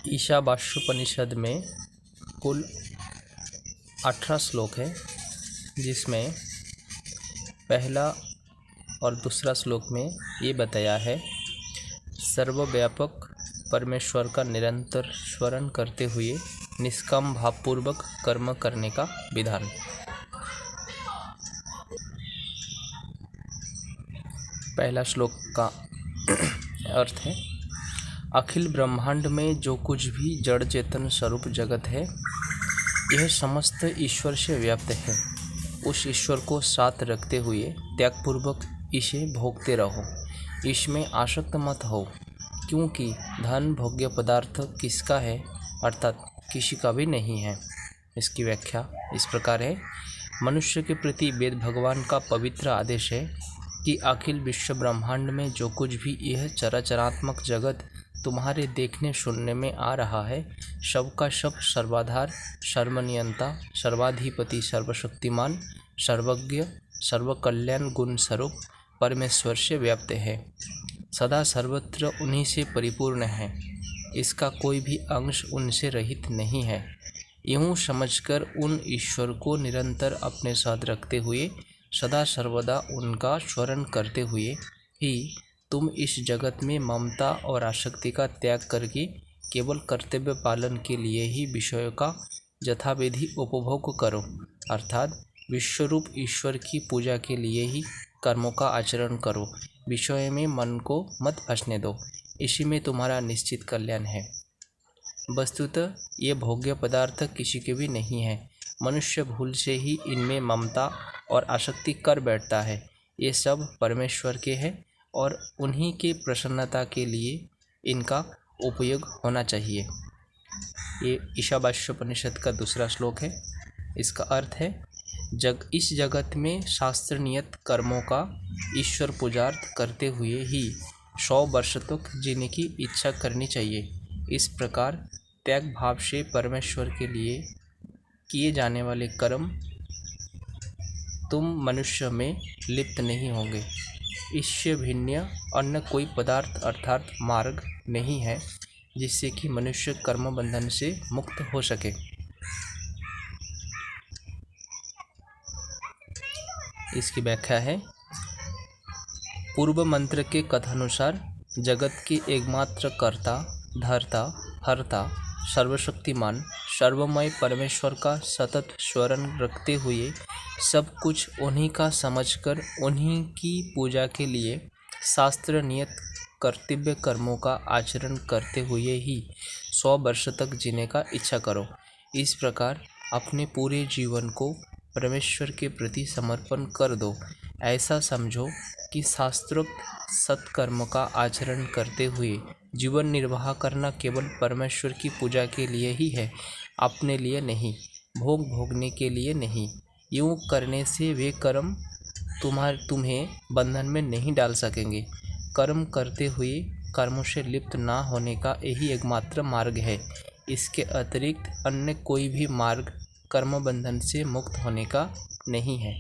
ईशावास्योपनिषद में कुल 18 श्लोक है, जिसमें पहला और दूसरा श्लोक में ये बताया है सर्वव्यापक परमेश्वर का निरंतर स्मरण करते हुए निष्काम भावपूर्वक कर्म करने का विधान। पहला श्लोक का अर्थ है, अखिल ब्रह्मांड में जो कुछ भी जड़ चेतन स्वरूप जगत है, यह समस्त ईश्वर से व्याप्त है। उस ईश्वर को साथ रखते हुए त्यागपूर्वक इसे भोगते रहो, इसमें आसक्त मत हो, क्योंकि धन भोग्य पदार्थ किसका है, अर्थात किसी का भी नहीं है। इसकी व्याख्या इस प्रकार है, मनुष्य के प्रति वेद भगवान का पवित्र आदेश है कि अखिल विश्व ब्रह्मांड में जो कुछ भी यह चराचरात्मक जगत तुम्हारे देखने सुनने में आ रहा है, सबका सब सर्वाधार, सर्वनियंता, सर्वाधिपति, सर्वशक्तिमान, सर्वज्ञ, सर्वकल्याण गुण स्वरूप परमेश्वर से व्याप्त है, सदा सर्वत्र उन्हीं से परिपूर्ण है। इसका कोई भी अंश उनसे रहित नहीं है। यूँ समझकर उन ईश्वर को निरंतर अपने साथ रखते हुए सदा सर्वदा उनका स्मरण करते हुए ही तुम इस जगत में ममता और आसक्ति का त्याग करके केवल कर्तव्य पालन के लिए ही विषयों का यथाविधि उपभोग करो, अर्थात विश्वरूप ईश्वर की पूजा के लिए ही कर्मों का आचरण करो। विषय में मन को मत फंसने दो, इसी में तुम्हारा निश्चित कल्याण है। वस्तुतः ये भोग्य पदार्थ किसी के भी नहीं है। मनुष्य भूल से ही इनमें ममता और आसक्ति कर बैठता है। ये सब परमेश्वर के हैं और उन्हीं के प्रसन्नता के लिए इनका उपयोग होना चाहिए। ये ईशावास्योपनिषद का दूसरा श्लोक है। इसका अर्थ है, इस जगत में शास्त्र नियत कर्मों का ईश्वर पूजार्थ करते हुए ही 100 वर्ष तक जीने की इच्छा करनी चाहिए। इस प्रकार त्याग भाव से परमेश्वर के लिए किए जाने वाले कर्म तुम मनुष्य में लिप्त नहीं होंगे। इससे भिन्न अन्य कोई पदार्थ अर्थात मार्ग नहीं है जिससे कि मनुष्य कर्म बंधन से मुक्त हो सके। इसकी व्याख्या है, पूर्व मंत्र के कथानुसार जगत के एकमात्र कर्ता, धर्ता, हर्ता, सर्वशक्तिमान, सर्वमय परमेश्वर का सतत स्मरण रखते हुए सब कुछ उन्हीं का समझकर उन्हीं की पूजा के लिए शास्त्र नियत कर्तव्य कर्मों का आचरण करते हुए ही 100 वर्ष तक जीने का इच्छा करो। इस प्रकार अपने पूरे जीवन को परमेश्वर के प्रति समर्पण कर दो। ऐसा समझो कि शास्त्रोक्त सत्कर्म का आचरण करते हुए जीवन निर्वाह करना केवल परमेश्वर की पूजा के लिए ही है, अपने लिए नहीं, भोग भोगने के लिए नहीं। यूँ करने से वे कर्म तुम्हें बंधन में नहीं डाल सकेंगे। कर्म करते हुए कर्मों से लिप्त ना होने का यही एकमात्र मार्ग है। इसके अतिरिक्त अन्य कोई भी मार्ग कर्म बंधन से मुक्त होने का नहीं है।